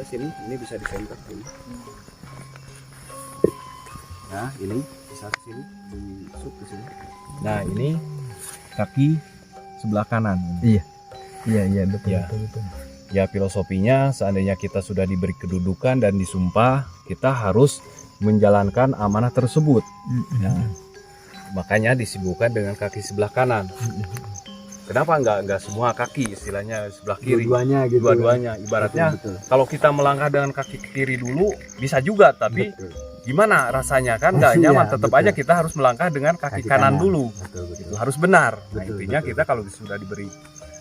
sini, ini bisa di center ini. Nah ini bisa ke sini, di sub ke sini. Nah ini kaki sebelah kanan. Iya betul, Ya. betul. Ya filosofinya seandainya kita sudah diberi kedudukan dan disumpah, kita harus menjalankan amanah tersebut. Nah, makanya disibukkan dengan kaki sebelah kanan. Kenapa nggak semua kaki, istilahnya sebelah kiri? Dua-duanya gitu. Dua-duanya. Ibaratnya Betul. kalau kita melangkah dengan kaki kiri dulu bisa juga, tapi Betul. gimana rasanya kan nggak nyaman. Iya, Tetap betul. aja kita harus melangkah dengan kaki kanan dulu. Betul. Itu harus benar. Nah, Betul, intinya betul. kita kalau sudah diberi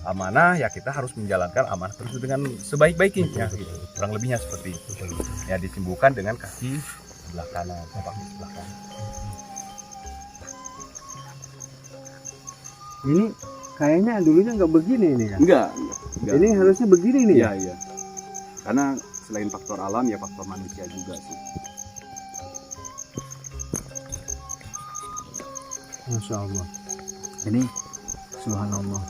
amanah ya kita harus menjalankan amanah tersebut dengan sebaik-baiknya. Gitu. Kurang lebihnya seperti itu. Ya disibukkan dengan kaki sebelah kanan, kaki sebelah kanan. Ini kayaknya dulunya nggak begini ini kan? Enggak. Ini harusnya begini nih. Iya, iya. Karena selain faktor alam ya faktor manusia juga sih. Masya Allah. Ini subhanallah.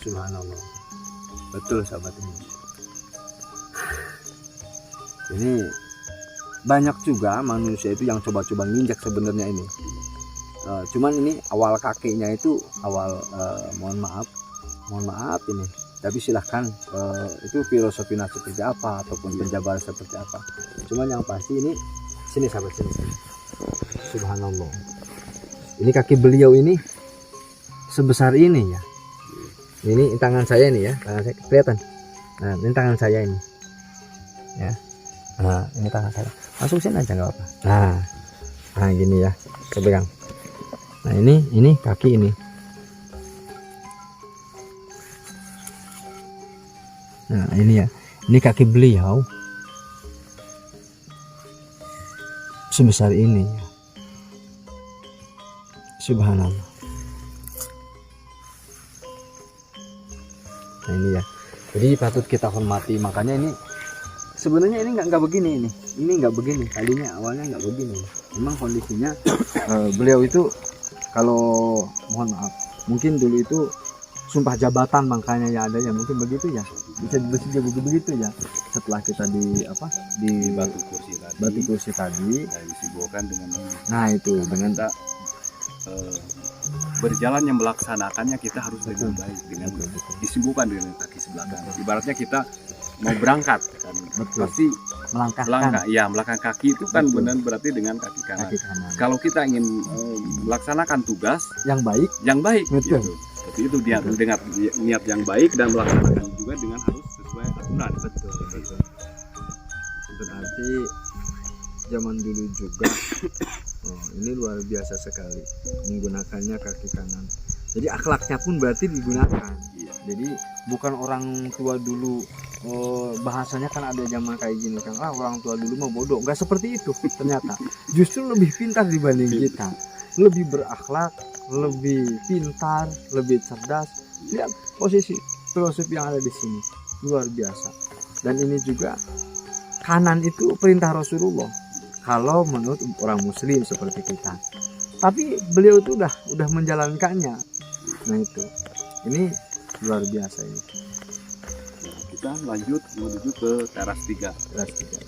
Subhanallah. Betul sahabat ini. Ini banyak juga manusia itu yang coba-coba nginjak sebenarnya ini. Cuman ini awal kakinya itu mohon maaf ini. Tapi silahkan itu filosofinya seperti apa ataupun penjabaran seperti apa. Cuman yang pasti ini sini sahabat sini. Subhanallah. Ini kaki beliau ini sebesar ini ya. Ini tangan saya ini ya, tangan saya kelihatan. Nah, ini tangan saya ini. Ya. Nah, ini tangan saya. Langsung sini aja nggak apa. Nah gini ya, saya pegang. Nah ini kaki ini. Nah ini ya, ini kaki beliau sebesar ini ya. Subhanallah. Nah ini ya, jadi patut kita hormati. Makanya ini sebenarnya ini nggak begini ini nggak begini, tadinya awalnya nggak begini. Memang kondisinya beliau itu kalau mohon maaf mungkin dulu itu sumpah jabatan, makanya ya ada ya mungkin begitu ya, bisa begitu ya. Setelah kita di batu kursi tadi Ya, disibukkan dengan ini. nah itu dengan Kita berjalan yang melaksanakannya kita harus dengan baik, dengan disibukkan dengan kaki sebelah kanan. Ibaratnya kita mau berangkat kan, pasti melangkahkan ya melangkah kaki itu kan Betul. benar berarti dengan kaki kanan. kaki kanan Kalau kita ingin melaksanakan tugas yang baik. yang baik, Betul. gitu. Tapi itu dia dengan niat yang baik dan melaksanakan juga dengan harus sesuai aturan. Betul. Berarti zaman dulu juga ini luar biasa sekali menggunakannya kaki kanan. Jadi akhlaknya pun berarti digunakan. Iya. Jadi bukan orang tua dulu bahasanya kan ada zaman kayak gini kan, orang tua dulu mah bodoh. Enggak seperti itu ternyata. Justru lebih pintar dibanding kita. Lebih berakhlak, lebih pintar, lebih cerdas. Lihat posisi filosofi yang ada di sini. Luar biasa. Dan ini juga kanan itu perintah Rasulullah. Kalau menurut orang muslim seperti kita. Tapi beliau itu udah menjalankannya. Nah itu. Ini luar biasa ini. Nah, kita lanjut menuju ke teras 3. Teras 3.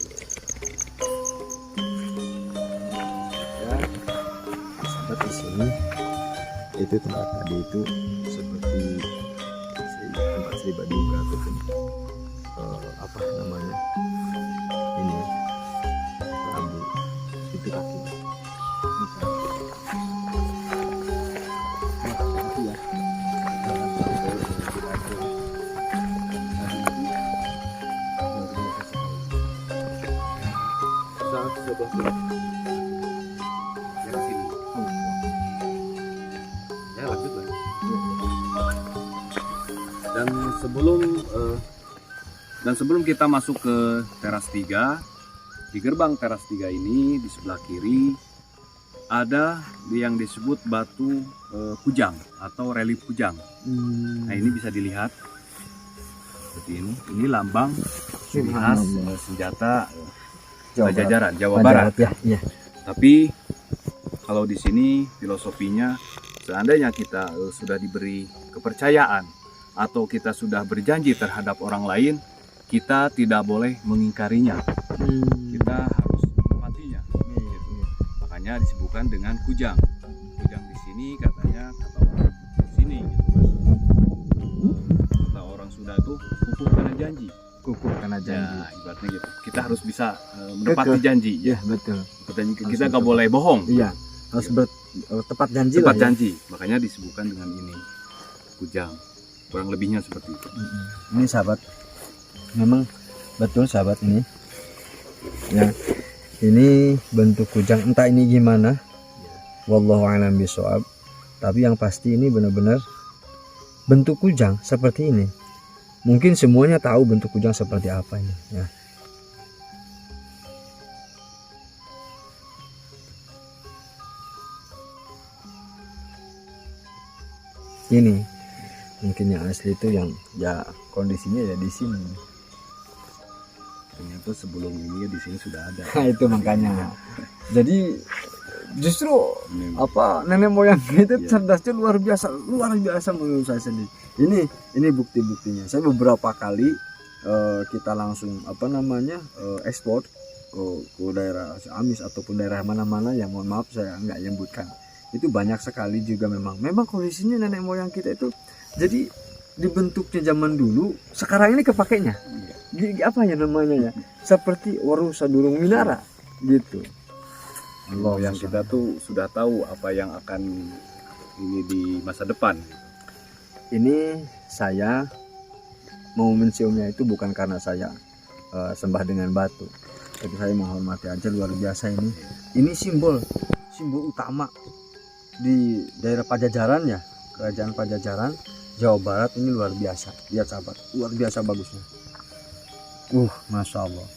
Ya, sahabat di sini itu tempat tadi itu seperti tempat Sri Baduga ataupun apa namanya ini lambu itu kaki. Yang sini. Ya lanjut lah. Dan sebelum kita masuk ke teras 3, di gerbang teras 3 ini di sebelah kiri ada yang disebut batu kujang atau relief kujang. Nah ini bisa dilihat seperti ini. Ini lambang ciri khas senjata Pajajaran Jawa Barat. Ya. Tapi kalau di sini filosofinya seandainya kita sudah diberi kepercayaan atau kita sudah berjanji terhadap orang lain, kita tidak boleh mengingkarinya. Kita harus menempatinya. Gitu. Makanya disebutkan dengan kujang. Kujang di sini katanya kata orang di sini gitu. Kata orang Sunda tuh kukuh karena janji. Kukuh karena janji. Ya, ibaratnya gitu. Kita harus bisa menepati janji. Ya, betul. Kita nggak boleh bohong. Iya, harus tepat janji tepat lah. Janji. Makanya disebutkan dengan ini kujang. Kurang lebihnya seperti itu. Ini sahabat, memang betul sahabat ini. Ya, ini bentuk kujang. Entah ini gimana. Wallahu a'lam bishawab. Tapi yang pasti ini benar-benar bentuk kujang seperti ini. Mungkin semuanya tahu bentuk kujang seperti apa ini. Ya. Ini mungkin yang asli itu yang ya kondisinya ya di sini. Ternyata sebelum ini di sini sudah ada. Nah, itu makanya. Jadi justru apa nenek moyang itu cerdasnya luar biasa menurut saya sendiri. Ini bukti-buktinya. Saya beberapa kali kita langsung ekspor ke daerah Ciamis ataupun daerah mana-mana yang mohon maaf saya nggak nyebutkan. Itu banyak sekali juga memang kondisinya nenek moyang kita itu jadi dibentuknya zaman dulu sekarang ini kepakainya apa ya namanya ya seperti warusa durung minara gitu. Allah yang kita tuh sudah tahu apa yang akan ini di masa depan. Ini saya mau menciumnya itu bukan karena saya sembah dengan batu, tapi saya menghormati aja luar biasa ini. Ini simbol utama di daerah Pajajaran ya, kerajaan Pajajaran Jawa Barat. Ini luar biasa, lihat sahabat, luar biasa bagusnya. Masya Allah.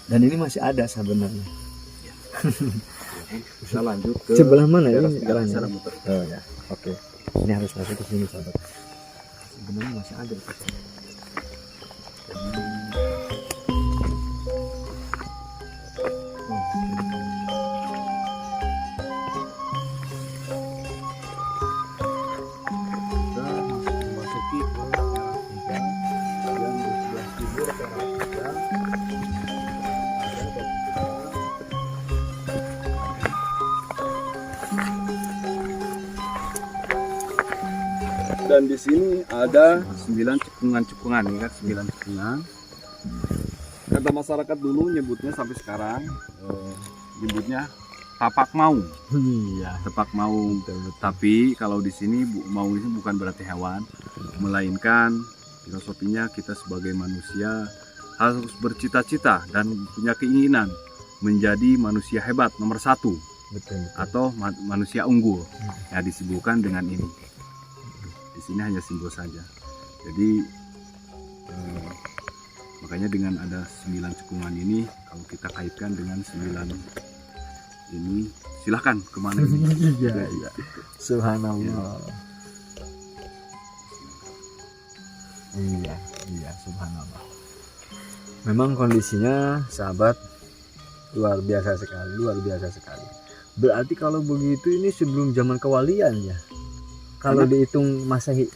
Dan ini masih ada sebenarnya. Kita lanjut ke sebelah mana ini jalannya? Oh ya, oke. Ini harus masuk ke sini sahabat. Sebenarnya masih ada. Dan di sini ada 9 cekungan ya, 9 cekungan. Kata masyarakat dulu nyebutnya sampai sekarang nyebutnya tapak maung. Iya, tapak maung. Tapi kalau di sini maung itu bukan berarti hewan, melainkan filosofinya kita sebagai manusia harus bercita-cita dan punya keinginan menjadi manusia hebat nomor 1. Betul. Atau manusia unggul. Ya disebutkan dengan ini. Di sini hanya simbol saja. Jadi makanya dengan ada 9 cekungan ini, kalau kita kaitkan dengan 9 ini, silahkan kemana ini? Iya. Subhanallah. Iya, subhanallah. Memang kondisinya sahabat luar biasa sekali. Berarti kalau begitu ini sebelum zaman kewalian ya. Kalau dihitung Masehi.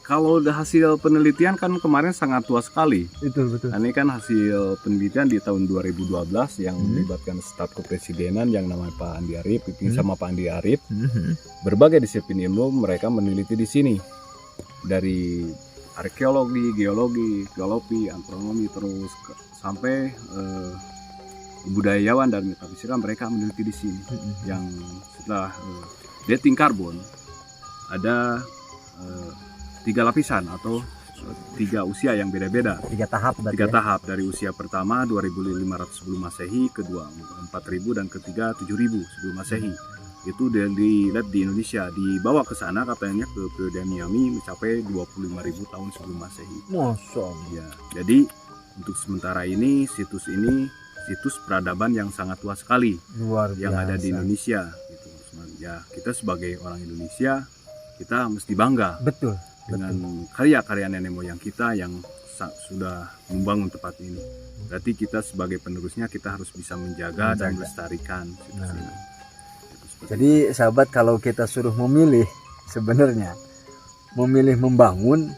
Kalau hasil penelitian kan kemarin sangat tua sekali. Betul. Ini kan hasil penelitian di tahun 2012 yang melibatkan staf kepresidenan yang namanya Pak Andi Arief, dipimpin sama Pak Andi Arief. Berbagai disiplin ilmu mereka meneliti di sini. Dari arkeologi, geologi, astronomi, terus sampai budayawan dan metafisika mereka meneliti di sini. Yang setelah dating karbon ada 3 lapisan atau 3 usia yang beda-beda. 3 tahap. 3 tahap dari usia pertama 2500 sebelum Masehi, kedua 4000 dan ketiga 7000 sebelum Masehi. Itu dilihat di Indonesia, dibawa ke sana katanya ke periode Miami mencapai 25.000 tahun sebelum Masehi. Masya Allah. Ya, jadi untuk sementara ini situs peradaban yang sangat tua sekali Luar biasa. yang ada di Indonesia. Gitu. Ya kita sebagai orang Indonesia kita mesti bangga dengan karya-karya nenek moyang kita yang sudah membangun tempat ini. Berarti kita sebagai penerusnya kita harus bisa menjaga dan melestarikan situs ini. Jadi sahabat, kalau kita suruh memilih sebenarnya memilih membangun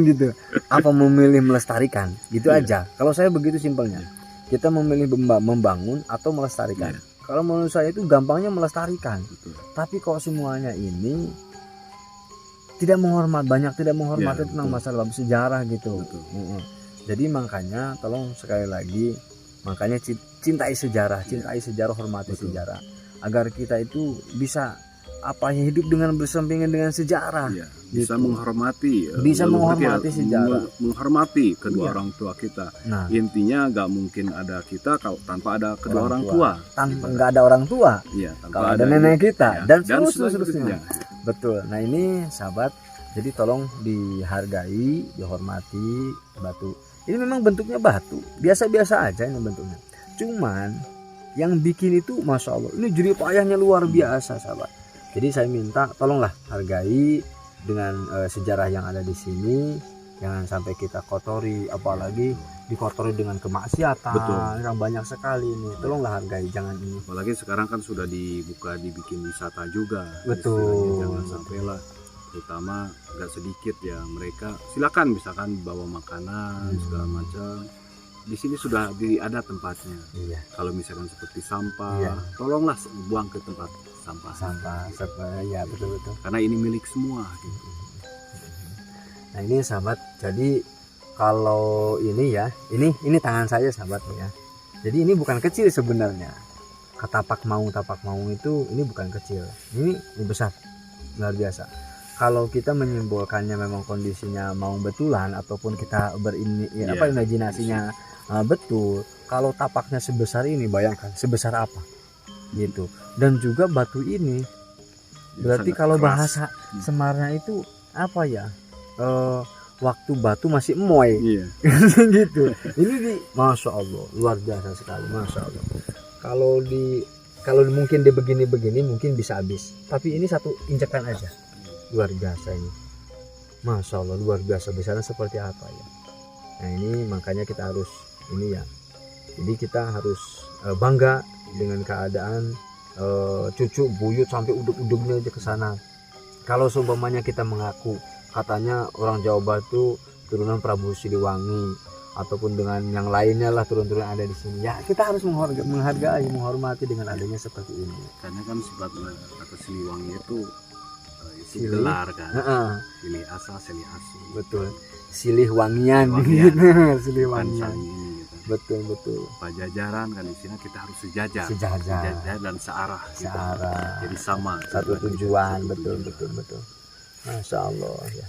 gitu. Apa memilih melestarikan? Gitu Iya. aja. Kalau saya begitu simpelnya. Kita memilih membangun atau melestarikan. Iya. Kalau menurut saya itu gampangnya melestarikan. Betul. Tapi kok semuanya ini tidak tidak menghormati Ya, tentang betul. masalah sejarah gitu. Betul. Jadi makanya tolong sekali lagi, makanya cintai sejarah, hormati Betul. sejarah, agar kita itu bisa hidup dengan bersampingan dengan sejarah. Iya, bisa Gitu. menghormati, Bisa leluhur menghormati kita, sejarah. menghormati kedua Iya. orang tua kita. Nah, Intinya nggak mungkin ada kita kalau tanpa ada kedua orang Orang tua. tanpa nggak ada orang tua, Iya, tanpa kalau ada nenek kita, ya, dan seterusnya. seterusnya. Betul. Nah ini sahabat, jadi tolong dihargai, dihormati batu. Ini memang bentuknya batu, biasa-biasa aja ini bentuknya. Cuman yang bikin itu, masya Allah, ini jerih payahnya luar biasa sahabat. Jadi saya minta tolonglah hargai dengan sejarah yang ada di sini. Jangan sampai kita kotori, apalagi dikotori dengan kemaksiatan. Betul. Yang banyak sekali ini. Tolonglah hargai, jangan ini. Apalagi sekarang kan sudah dibikin wisata juga. Betul. Istilahnya jangan sampailah, terutama nggak sedikit ya mereka. Silakan misalkan bawa makanan segala macam. Di sini sudah ada tempatnya. Iya. Kalau misalkan seperti sampah, Iya. tolonglah buang ke tempat sampah. Ya betul-betul. Karena ini milik semua. Gitu. Nah ini sahabat, jadi kalau ini ya, ini tangan saya sahabat ya. Jadi ini bukan kecil sebenarnya. Tapak maung itu ini bukan kecil. Ini besar, luar biasa. Kalau kita menyimbolkannya memang kondisinya maung betulan ataupun kita imajinasinya betul. Kalau tapaknya sebesar ini, bayangkan sebesar apa, gitu. Dan juga batu ini, berarti Sangat kalau keras. bahasa Semarang itu apa ya? Waktu batu masih emoy. Iya. Gitu. Ini masya Allah, luar biasa sekali, masya Allah. Kalau mungkin dia begini mungkin bisa habis. Tapi ini satu injekan aja, luar biasa ini. Masya Allah, luar biasa besarnya seperti apa ya. Nah ini makanya kita harus ini ya. Jadi kita harus bangga dengan keadaan cucu buyut sampai uduk-uduknya aja ke sana. Kalau seumpamanya kita mengaku katanya orang Jawa Batu turunan Prabu Siliwangi ataupun dengan yang lainnya lah turun-turun ada di sini, ya kita harus menghargai, menghormati dengan adanya seperti ini. Karena kan sifatnya kata Siliwangi itu Silih. gelar kan. Heeh, Silih asa, silih asu. betul. Silih wangian, Wangian. silih Bukan wangian. saling ini gitu. Betul. Pajajaran kan di sini kita harus sejajar. Sejajar, Sejajar dan searah. Gitu. searah, Jadi sama. satu tujuan, betul. Masya Allah ya.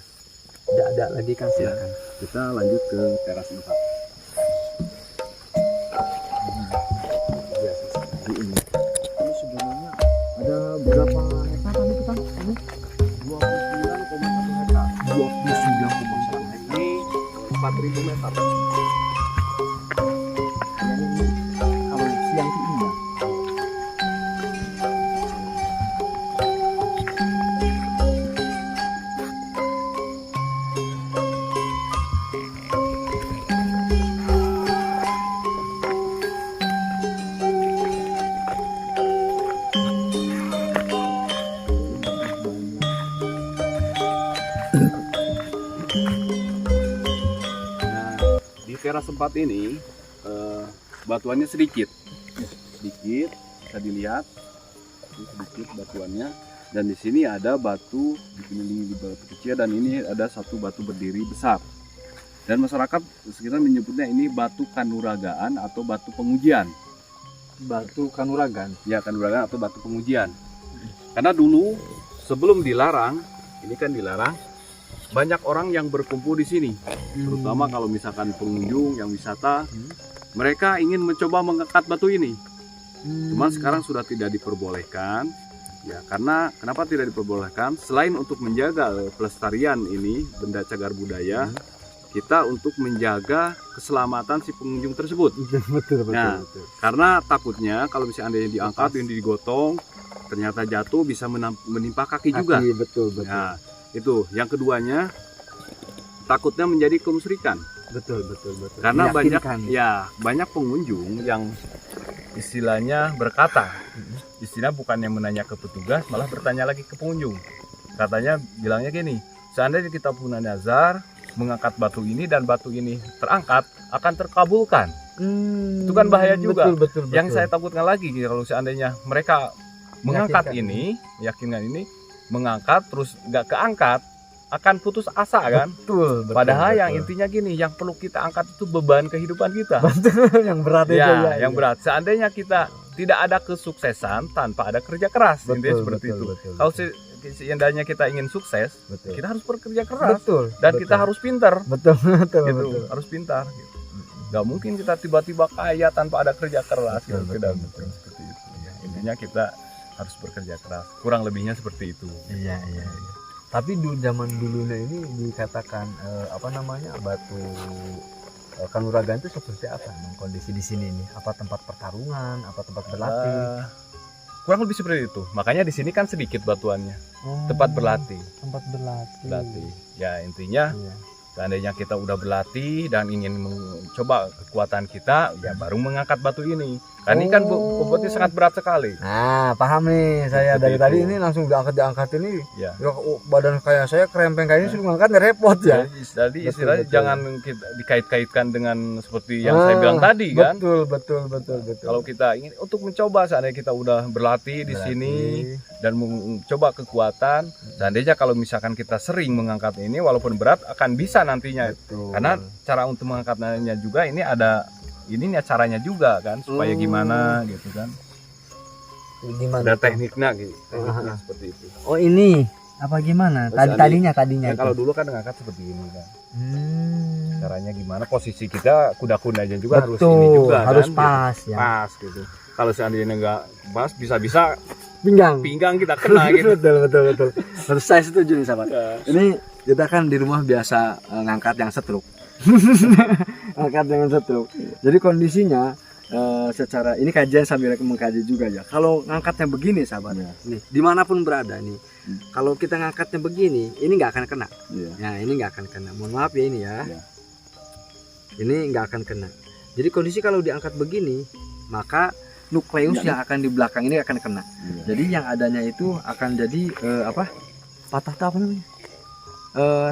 Tidak ada lagi kan, silakan. Kita lanjut ke teras 4. Biasa sekali ini. Ini sebenarnya ada berapa hektar tadi kita? Ini 29,1 hektar. 29,1 hektar. Ini 4.000 meter. Kalau siang itu indah. Nah, di teras 4 ini batuannya sedikit bisa dilihat. Ini sedikit batuannya, dan di sini ada batu dikelilingi batu kecil, dan ini ada satu batu berdiri besar. Dan masyarakat sekitar menyebutnya ini batu kanuragaan atau batu pengujian. Batu Kanuragan. Ya, kanuragaan atau batu pengujian. Karena dulu sebelum dilarang, ini kan dilarang, banyak orang yang berkumpul di sini. Terutama kalau misalkan pengunjung yang wisata, mereka ingin mencoba mengangkat batu ini. Cuman sekarang sudah tidak diperbolehkan. Ya, karena kenapa tidak diperbolehkan? Selain untuk menjaga pelestarian ini benda cagar budaya, kita untuk menjaga keselamatan si pengunjung tersebut. betul. Nah, karena takutnya kalau misalnya ada yang diangkat, yang digotong, ternyata jatuh bisa menimpa kaki juga. Betul. Nah, itu. Yang keduanya, takutnya menjadi kemusyrikan. Betul. Karena Meyakinkan. banyak pengunjung yang istilahnya berkata, istilah bukannya menanya ke petugas, malah bertanya lagi ke pengunjung. Katanya bilangnya gini, seandainya kita punya nazar, mengangkat batu ini dan batu ini terangkat akan terkabulkan. Itu kan bahaya juga. Betul. Yang saya takutkan lagi kalau seandainya mereka mengangkat Meyakinkan. ini, meyakinkan ini, mengangkat terus nggak keangkat, akan putus asa kan. Betul. Padahal yang intinya gini, yang perlu kita angkat itu beban kehidupan kita. yang berat itu Ya, ya. yang berat. Seandainya kita tidak ada kesuksesan tanpa ada kerja keras, intinya seperti itu. Kalau seandainya kita ingin sukses, kita harus bekerja keras dan kita harus pintar. betul Gitu, harus pintar. Gitu. Gak mungkin kita tiba-tiba kaya tanpa ada kerja keras. Betul. Seperti itu. Ya, intinya kita harus bekerja keras. Kurang lebihnya seperti itu. Iya. Tapi zaman dulunya ini dikatakan batu Kanuragan itu seperti apa kondisi di sini nih? Apa tempat pertarungan? Apa tempat berlatih? Kurang lebih seperti itu. Makanya di sini kan sedikit batuannya. Tempat berlatih. Tempat berlatih. Ya intinya Iya. seandainya kita udah berlatih dan ingin mencoba kekuatan kita, ya baru mengangkat batu ini. Karena ini kan bobotnya sangat berat sekali. Nah, paham nih saya Seperti dari tadi itu. ini langsung diangkat ini. Ya. Badan kayak saya krempeng kayak ini suruh ngangkat repot ya. Jadi istilahnya betul. jangan kita dikait-kaitkan dengan seperti yang saya bilang tadi kan. Betul. Kalau kita ingin untuk mencoba, seandainya kita udah berlatih di sini dan mencoba kekuatan, seandainya kalau misalkan kita sering mengangkat ini walaupun berat akan bisa nantinya. Betul. Karena cara untuk mengangkatnya juga ini ada ininya caranya juga kan, supaya gimana gitu kan. Gimana? Ada tuh? tekniknya gitu. Tekniknya Ah. seperti itu. Oh ini apa gimana? Terus Tadinya Ya, itu. kalau dulu kan ngangkat seperti ini kan. Hmm. Caranya gimana? Posisi kita kuda-kudanya juga harus ini Betul, juga harus kan, pas gitu. ya. Pas gitu. Kalau seandainya nggak pas, bisa-bisa Pinggang. kita kena gitu. betul. Terus saya setuju nih sahabat. Ya. Ini kita kan di rumah biasa ngangkat yang setruk. Ngangkat dengan setruk. Jadi kondisinya secara ini kajian sambil mengkaji juga ya. Kalau ngangkatnya begini sahabat, nih dimanapun berada nih, kalau kita ngangkatnya begini, ini nggak akan kena. Ya ini nggak akan kena. Mohon maaf ya ini ya. Ini nggak akan kena. Jadi kondisi kalau diangkat begini, maka nukleus yang akan di belakang ini akan kena. Jadi yang adanya itu akan jadi patah apa namanya?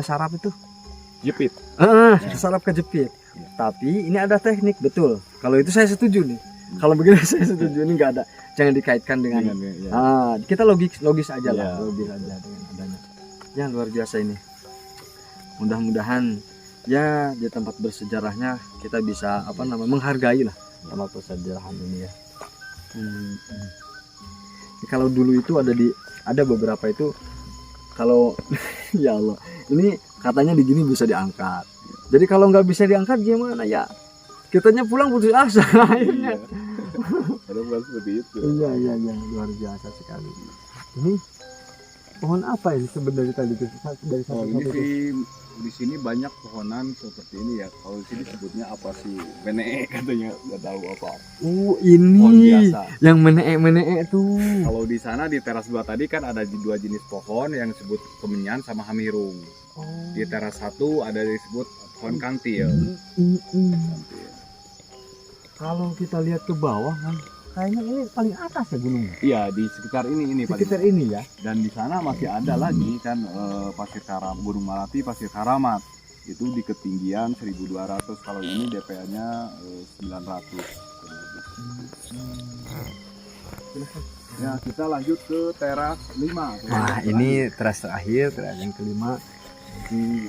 Saraf itu. Jepit. Saraf kejepit. Tapi ini ada teknik betul. Kalau itu saya setuju nih. Kalau begini saya setuju, ini nggak ada. Jangan dikaitkan dengan. Kita logis aja lah, logis aja dengan adanya. Ya luar biasa ini. Mudah-mudahan ya di tempat bersejarahnya kita bisa menghargai lah tempat bersejarahan ini ya. Kalau dulu itu ada beberapa itu kalau ya Allah ini katanya di gini bisa diangkat. Jadi kalau nggak bisa diangkat gimana ya? Kitanya pulang putus asa akhirnya. Ada seperti itu. Iya luar biasa sekali. Ini pohon apa ini sebenarnya tadi dari Oh, satu ini itu? sih di sini banyak pohonan seperti ini ya. Kalau di sini sebutnya apa sih? Benee katanya, nggak tahu apa. Oh Pohon ini biasa. yang meneek tuh. Kalau di sana di teras 2 tadi kan ada 2 jenis pohon yang disebut kemenyan sama hamirung. Di teras 1 ada disebut pohon kantil. Kantil. Kalau kita lihat ke bawah kan, kayaknya ini paling atas ya gunungnya. Iya, di sekitar ini paling. Sekitar ini ya. Dan di sana masih ada lagi kan Pasir Karam, Gunung Malati, Pasir Karamat. Itu di ketinggian 1200. Kalau ini DPA-nya 900. Ya, kita lanjut ke teras 5. Nah, ini teras terakhir, teras yang kelima. Di